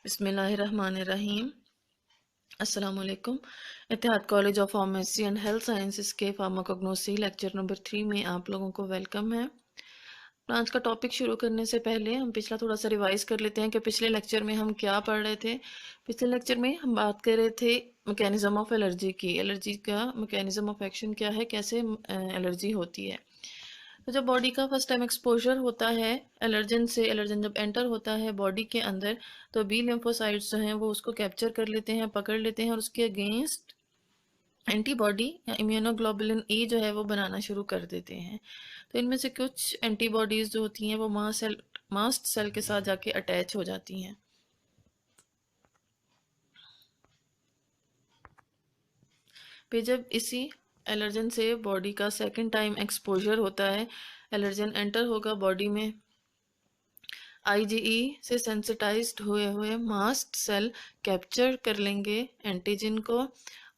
बिस्मिल्लाहिर्रहमानिर्रहीम। अस्सलाम वालेकुम। Ittehad college of pharmacy and health sciences के फार्माकोग्नोसी लेक्चर नंबर 3 में आप लोगों को वेलकम है। आज का टॉपिक शुरू करने से पहले हम पिछला थोड़ा सा रिवाइज कर लेते हैं कि पिछले लेक्चर में हम क्या पढ़ रहे थे। पिछले लेक्चर में हम बात कर रहे थे मैकेनिज्म ऑफ एलर्जी की। एलर्जी का मैकेनिज्म ऑफ एक्शन क्या है, कैसे एलर्जी होती है। तो जब बॉडी का फर्स्ट टाइम एक्सपोजर होता है एलर्जन से, एलर्जन जब एंटर होता है बॉडी के अंदर, तो बी लिम्फोसाइट्स जो हैं वो उसको कैप्चर कर लेते हैं, पकड़ लेते हैं और उसके अगेंस्ट एंटीबॉडी या इम्यूनोग्लोबुलिन ए जो है वो बनाना शुरू कर देते हैं। तो इनमें से कुछ एंटीबॉडीज जो होती हैं वो मास्ट सेल के साथ जाके अटैच हो जाती हैं। फिर जब इसी एलर्जन से बॉडी का सेकंड टाइम एक्सपोजर होता है, एलर्जन एंटर होगा बॉडी में, आईजीई से सेंसिटाइज्ड हुए हुए मास्ट सेल कैप्चर कर लेंगे एंटीजन को।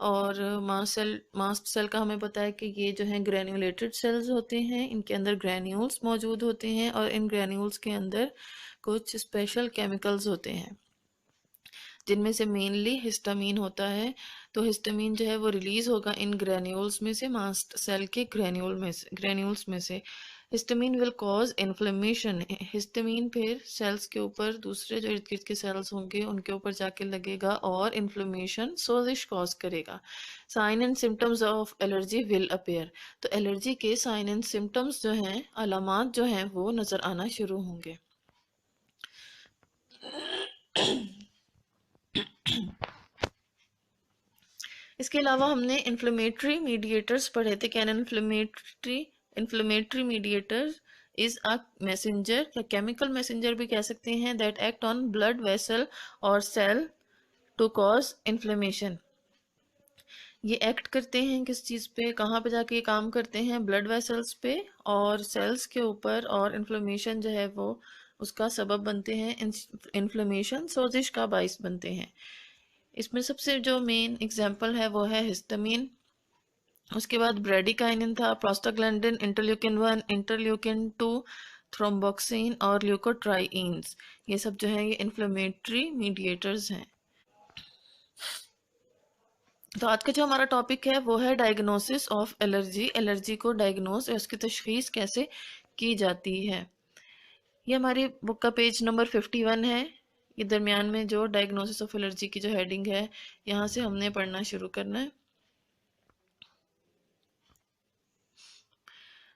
और मास्ट सेल का हमें पता है कि ये जो है ग्रैन्युलेटेड सेल्स होते हैं, इनके अंदर ग्रैन्यूल्स मौजूद होते हैं और इन ग्रैन्यूल्स के अंदर कुछ स्पेशल केमिकल्स होते हैं जिनमें से मेनली हिस्टामीन होता है। तो हिस्टामीन जो है वो रिलीज होगा इन ग्रैन्यूल्स में से, मास्ट सेल के ग्रैन्यूल्स में से। Histamine will cause inflammation. Histamine फिर सेल्स के ऊपर, दूसरे जो इर्द गिर्द के सेल्स होंगे उनके ऊपर जाके लगेगा और इन्फ्लेमेशन, सोजिश कॉज करेगा। Sign and symptoms of allergy will appear. तो एलर्जी के साइन एंड सिम्टम्स जो हैं, अलामात जो हैं, वो नजर आना शुरू होंगे। इसके अलावा हमने इन्फ्लेमेटरी मीडिएटर्स पढ़े थे। Can inflammatory mediator is a messenger या केमिकल मैसेंजर भी कह सकते हैं, that act on blood vessel और सेल टू कॉज इन्फ्लेमेशन। ये एक्ट करते हैं किस चीज़ पे, कहाँ पे जाके ये काम करते हैं? ब्लड वेसल्स पे और सेल्स के ऊपर, और इन्फ्लेमेशन जो है वो उसका सबब बनते हैं। इन्फ्लेमेशन सोजिश का बाइस बनते हैं। इसमें सबसे जो मेन एग्जांपल है वो है हिस्टामीन। उसके बाद ब्रेडिकाइनिन था, प्रोस्टाग्लैंडिन, इंटरल्यूकिन 1, इंटरल्यूकिन 2, थ्रोम्बोक्सिन और ल्यूकोट्राइन्स। ये सब जो है ये इन्फ्लेमेटरी मीडिएटर्स हैं। तो आज का जो हमारा टॉपिक है वो है डायग्नोसिस ऑफ एलर्जी। एलर्जी को डायग्नोस या उसकी तशखीस कैसे की जाती है। ये हमारी बुक का पेज नंबर 51 है। ये दरमियान में जो डायग्नोसिस ऑफ एलर्जी की जो हेडिंग है, यहाँ से हमने पढ़ना शुरू करना है।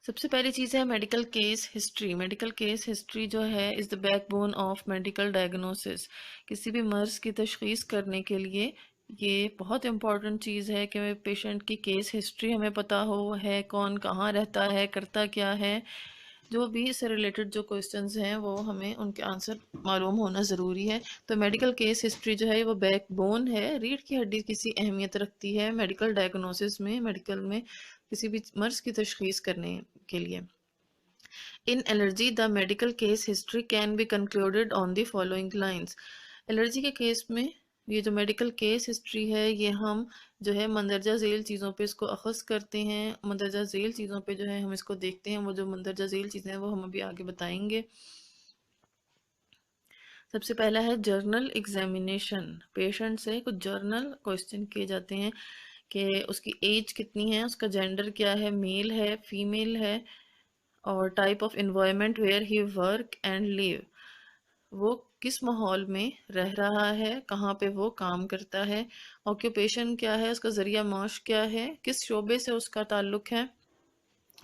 सबसे पहली चीज़ है medical case history. Medical case history जो है is the backbone of medical diagnosis. किसी भी मर्ज़ की तशख़ीस करने के लिए ये बहुत इम्पॉर्टेंट चीज़ है कि पेशेंट की केस हिस्ट्री हमें पता हो, है कौन, कहाँ रहता है, करता क्या है। जो भी इससे रिलेटेड जो क्वेश्चंस हैं वो हमें उनके आंसर मालूम होना ज़रूरी है। तो मेडिकल केस हिस्ट्री जो है वो बैकबोन है, रीढ़ की हड्डी किसी अहमियत रखती है मेडिकल डायग्नोसिस में, मेडिकल में किसी भी मर्ज़ की तशख़ीस करने के लिए। In allergy the medical case history can be concluded on the following lines. Allergy के केस में ये जो मेडिकल केस हिस्ट्री है ये हम जो है मंदरजा झेल चीज़ों पे इसको अखज़ करते हैं। मंदरजा झेल चीज़ों पे जो है हम इसको देखते हैं। वो जो मंदरजा झेल चीज़ें हैं वो हम अभी आगे बताएंगे। सबसे पहला है जर्नल एग्जामिनेशन। पेशेंट से कुछ जर्नल क्वेश्चन किए जाते हैं कि उसकी एज कितनी है, उसका जेंडर क्या है, मेल है, फीमेल है, और type of environment where he work and live. वो किस माहौल में रह रहा है, कहाँ पे वो काम करता है, ऑक्यूपेशन क्या है, उसका जरिया माश क्या है, किस शोबे से उसका ताल्लुक है।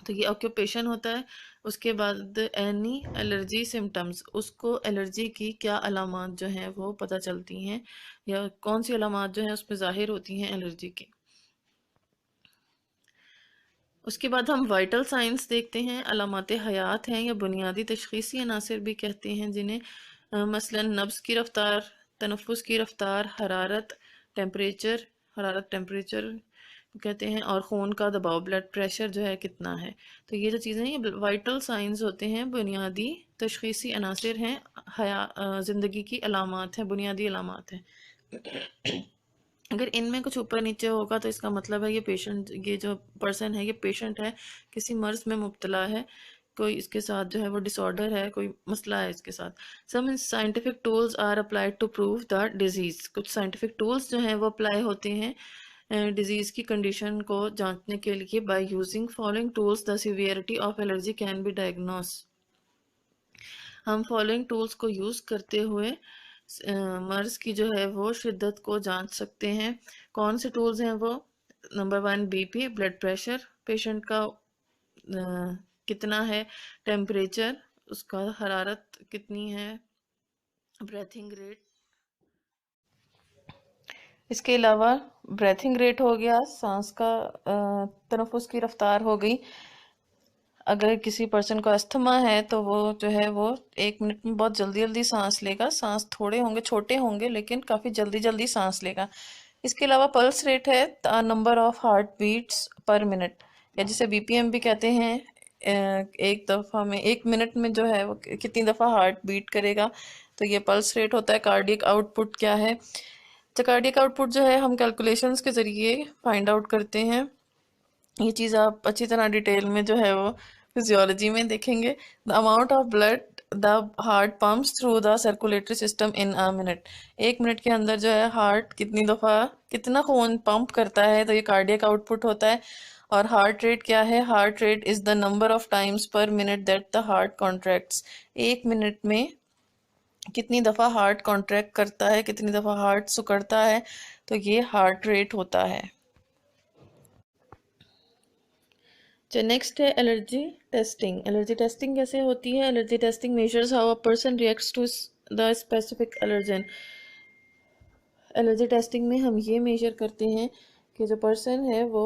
तो ये ऑक्यूपेशन होता है। उसके बाद एनी एलर्जी सिम्टम्स, उसको एलर्जी की क्या अलामात जो हैं वो पता चलती हैं या कौन सी अलामात जो हैं उसमें ज़ाहिर होती हैं एलर्जी की। उसके बाद हम वाइटल साइंस देखते हैं। अलामात हयात हैं या बुनियादी तशख़ीसी अनासर भी कहते हैं जिन्हें, मसलन नब्ज़ की रफ्तार, तनफ़ुस की रफ्तार, हरारत टेम्परेचर कहते हैं, और खून का दबाव, ब्लड प्रेशर जो है कितना है। तो ये जो चीज़ें हैं ये वाइटल साइंस होते हैं, बुनियादी तशख़ीसी अनासर हैं, ज़िंदगी की अलामात हैं, बुनियादी अलामात हैं। अगर इनमें कुछ ऊपर नीचे होगा तो इसका मतलब है ये पेशेंट, ये जो पर्सन है ये पेशेंट है, किसी मर्ज़ में मुब्तला है, कोई इसके साथ जो है वो डिसऑर्डर है, कोई मसला है इसके साथ। Some scientific tools are applied to prove the disease, कुछ साइंटिफिक टूल्स जो हैं वो अप्लाई होते हैं डिजीज़ की कंडीशन को जांचने के लिए। By using following tools the severity of allergy can be diagnose, हम फॉलोइंग टूल्स को यूज़ करते हुए मर्ज़ की जो है वो शिद्दत को जांच सकते हैं। कौन से टूल्स हैं वो? Number 1 BP, blood pressure, patient का कितना है, टेम्परेचर, उसका हरारत कितनी है, ब्रेथिंग रेट। इसके अलावा ब्रेथिंग रेट हो गया, सांस का तनफुस की रफ्तार हो गई। अगर किसी पर्सन को अस्थमा है तो वो जो है वो 1 मिनट में बहुत जल्दी जल्दी सांस लेगा, सांस थोड़े होंगे, छोटे होंगे, लेकिन काफ़ी जल्दी जल्दी सांस लेगा। इसके अलावा पल्स रेट है, number of heart beats per minute, या जिसे बीपीएम भी कहते हैं। एक दफ़ा में 1 मिनट में जो है वो कितनी दफ़ा हार्ट बीट करेगा, तो ये पल्स रेट होता है। कार्डियक आउटपुट क्या है? तो कार्डियक आउटपुट जो है हम कैलकुलेशंस के ज़रिए फाइंड आउट करते हैं। ये चीज़ आप अच्छी तरह डिटेल में जो है वो फिजियोलॉजी में देखेंगे। The amount of blood the heart pumps through the circulatory system in a minute, 1 minute के अंदर जो है हार्ट कितनी दफ़ा कितना खून पंप करता है, तो ये कार्डियक आउटपुट होता है। और हार्ट रेट क्या है? Heart rate is the number of times पर minute that the heart contracts, 1 minute में कितनी दफ़ा हार्ट कॉन्ट्रैक्ट करता है, कितनी दफ़ा हार्ट सिकुड़ता है, तो ये हार्ट रेट होता है। जो नेक्स्ट है एलर्जी टेस्टिंग। एलर्जी टेस्टिंग कैसे होती है? Allergy testing measures how a person reacts to the specific allergen. Allergy testing में हम ये मेजर करते हैं कि जो पर्सन है वो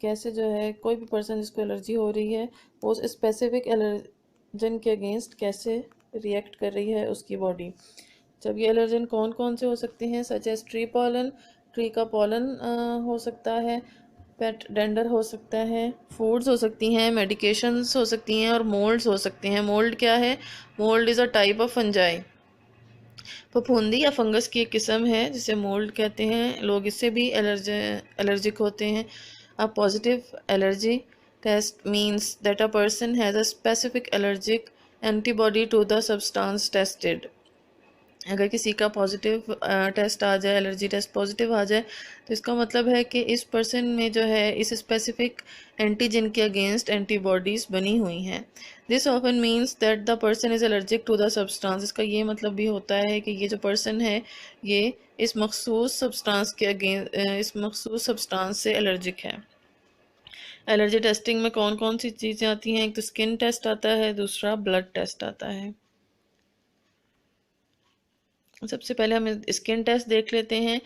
कैसे जो है, कोई भी पर्सन जिसको एलर्जी हो रही है वो उस स्पेसिफिक एलर्जन के अगेंस्ट कैसे रिएक्ट कर रही है उसकी बॉडी। जब ये एलर्जन कौन कौन से हो सकते हैं? Such as tree pollen, tree का पॉलन हो सकता है, पेट डेंडर हो सकता है, फूड्स हो सकती हैं, मेडिकेशंस हो सकती हैं, और मोल्ड्स हो सकते हैं। मोल्ड क्या है? Mould is a type of fungi, फफूंदी या फंगस की एक किस्म है जिसे मोल्ड कहते हैं। लोग इससे भी एलर्जिक होते हैं। A positive allergy test means that a person has a specific allergic antibody to the substance tested. अगर किसी का पॉजिटिव टेस्ट आ जाए, एलर्जी टेस्ट पॉजिटिव आ जाए, तो इसका मतलब है कि इस पर्सन में जो है इस स्पेसिफिक एंटीजन के अगेंस्ट एंटीबॉडीज़ बनी हुई हैं। This often means that the person is allergic to the substance. इसका ये मतलब भी होता है कि ये जो पर्सन है ये इस मखसूस सब्सटेंस के अगेंस्ट इस मखसूस सब्सटेंस से एलर्जिक है। एलर्जी टेस्टिंग में कौन कौन सी चीज़ें आती हैं? एक तो स्किन टेस्ट आता है, दूसरा ब्लड टेस्ट आता है। सबसे पहले हम स्किन टेस्ट देख लेते हैं।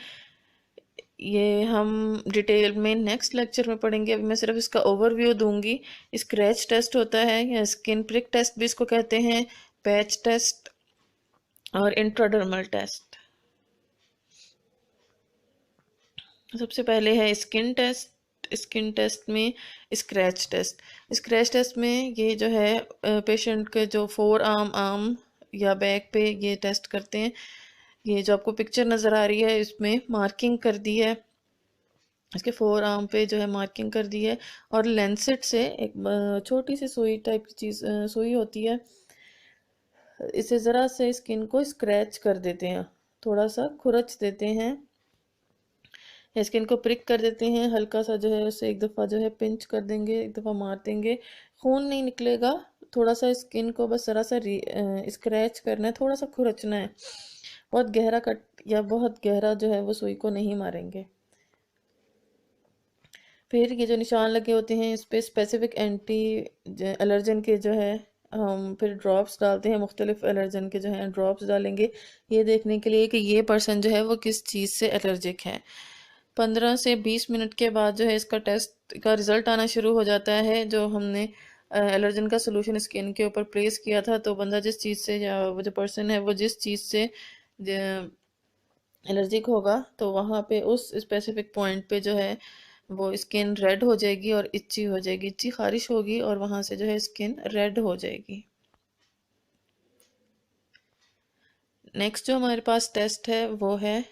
ये हम डिटेल में नेक्स्ट लेक्चर में पढ़ेंगे, अभी मैं सिर्फ इसका ओवरव्यू दूंगी। स्क्रैच टेस्ट होता है या स्किन प्रिक टेस्ट भी इसको कहते हैं, पैच टेस्ट और इंट्राडर्मल टेस्ट। सबसे पहले है स्किन टेस्ट। स्किन टेस्ट में स्क्रैच टेस्ट। स्क्रैच टेस्ट में ये जो है पेशेंट के जो फोर आर्म या बैक पे ये टेस्ट करते हैं। ये जो आपको पिक्चर नज़र आ रही है इसमें मार्किंग कर दी है, इसके फोर आर्म पे जो है मार्किंग कर दी है, और लेंसेट से एक छोटी सी सुई टाइप की चीज़ सुई होती है, इसे ज़रा से स्किन को स्क्रैच कर देते हैं, थोड़ा सा खुरच देते हैं, स्किन को प्रिक कर देते हैं हल्का सा, जो है उसे एक दफ़ा जो है पिंच कर देंगे, एक दफ़ा मार देंगे। खून नहीं निकलेगा, थोड़ा सा स्किन को बस ज़रा सा स्क्रैच करना है, थोड़ा सा खुरचना है। बहुत गहरा कट या बहुत गहरा जो है वो सुई को नहीं मारेंगे। फिर ये जो निशान लगे होते हैं इस पर स्पेसिफिक एंटी एलर्जन के जो है हम फिर ड्रॉप्स डालते हैं, मुख्तलिफ एलर्जन के जो है ड्रॉप्स डालेंगे, ये देखने के लिए कि ये पर्सन जो है वो किस चीज़ से एलर्जिक है। 15 से 20 मिनट के बाद जो है इसका टेस्ट का रिज़ल्ट आना शुरू हो जाता है। जो हमने एलर्जन का सोल्यूशन स्किन के ऊपर प्लेस किया था, तो बंदा जिस चीज़ से या वो जो पर्सन है वो जिस चीज़ से एलर्जिक होगा, तो वहाँ पे उस स्पेसिफिक पॉइंट पे जो है वो स्किन रेड हो जाएगी और इच्ची हो जाएगी, इच्ची खारिश होगी और वहाँ से जो है स्किन रेड हो जाएगी। नेक्स्ट जो हमारे पास टेस्ट है वो है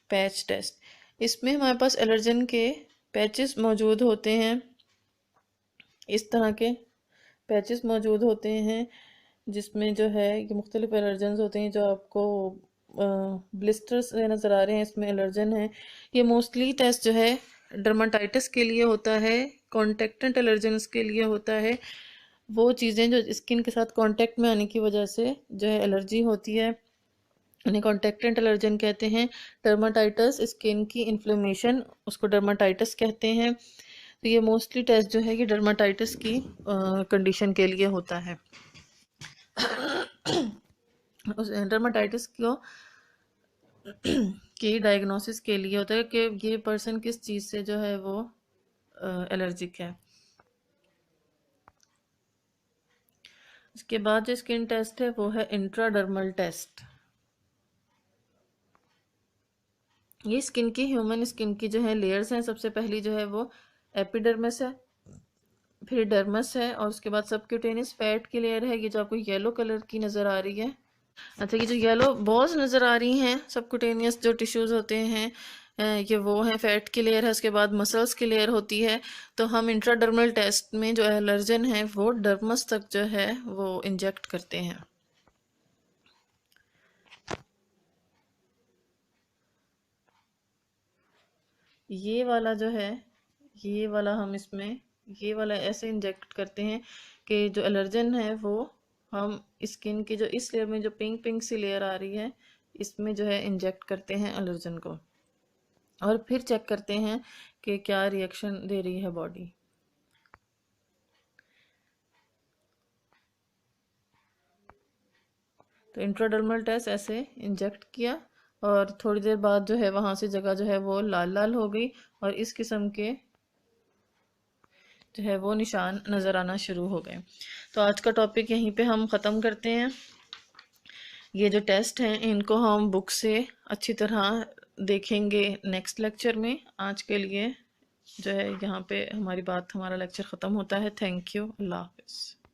पैच टेस्ट। इसमें हमारे पास एलर्जन के पैचेस मौजूद होते हैं। इस तरह के पैचेस मौजूद होते हैं जिसमें जो है ये मुख्तलिफ एलर्जन्स होते हैं। जो आपको ब्लिस्टर्स नज़र आ रहे हैं, इसमें एलर्जन है। ये मोस्टली टेस्ट जो है डर्माटाइटिस के लिए होता है, कॉन्टेक्टेंट एलर्जन्स के लिए होता है। वो चीज़ें जो स्किन के साथ कांटेक्ट में आने की वजह से जो है एलर्जी होती है, उन्हें कॉन्टेक्टेंट एलर्जन कहते हैं। डर्माटाइटिस स्किन की इन्फ्लेमेशन, उसको डर्माटाइटिस कहते हैं। तो ये मोस्टली टेस्ट जो है ये डर्माटाइटिस की कंडीशन के लिए होता है। उस डर्माटाइटिस को की डायग्नोसिस के लिए होता है कि ये पर्सन किस चीज़ से जो है वो एलर्जिक है। इसके बाद जो स्किन टेस्ट है वो है इंट्राडर्मल टेस्ट। ये स्किन की, ह्यूमन स्किन की जो है लेयर्स हैं। सबसे पहली जो है वो एपिडर्मिस है, फिर डर्मस है, और उसके बाद सबक्यूटेनियस फैट की लेयर है, ये जो आपको येलो कलर की नज़र आ रही है। अच्छा, ये जो येलो बॉल्स नज़र आ रही हैं सबक्यूटेनियस जो टिश्यूज़ होते हैं, ये वो हैं फैट की लेयर है। उसके बाद मसल्स की लेयर होती है। तो हम इंट्राडर्मल टेस्ट में जो एलर्जन है वो डर्मस तक जो है वो इंजेक्ट करते हैं। ये वाला जो है, ये वाला हम इसमें ये वाला ऐसे इंजेक्ट करते हैं कि जो एलर्जन है वो हम स्किन की जो इस लेयर में जो पिंक पिंक सी लेयर आ रही है, इसमें जो है इंजेक्ट करते हैं एलर्जन को, और फिर चेक करते हैं कि क्या रिएक्शन दे रही है बॉडी। तो इंट्राडर्मल टेस्ट ऐसे इंजेक्ट किया, और थोड़ी देर बाद जो है वहाँ से जगह जो है वो लाल लाल हो गई, और इस किस्म के जो है वो निशान नज़र आना शुरू हो गए। तो आज का टॉपिक यहीं पे हम ख़त्म करते हैं। ये जो टेस्ट हैं इनको हम बुक से अच्छी तरह देखेंगे नेक्स्ट लेक्चर में। आज के लिए जो है यहाँ पे हमारी बात, हमारा लेक्चर ख़त्म होता है। थैंक यू, अल्लाह हाफ़िज़।